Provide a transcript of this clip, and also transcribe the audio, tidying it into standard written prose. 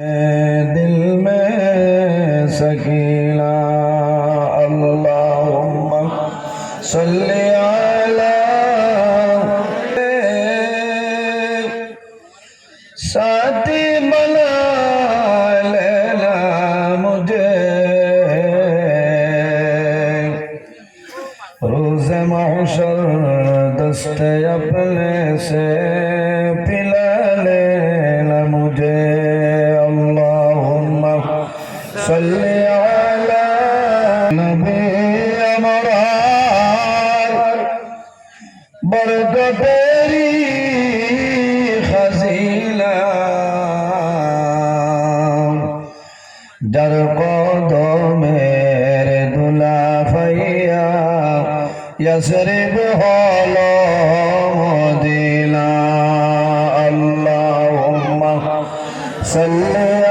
दिल में सकीना अल्लाहुम्मा सल्ली अला साथी बना लेना मुझे रोज़ महशर दस्ते अपने से पिला लेना मुझे अल्लाहुम्मा सल्ली अला नबी अमरार बरकत तेरी खजीला दर मेरे दुला फैया यसरिब हलो मदीना अल्लाहुम्मा सल्ली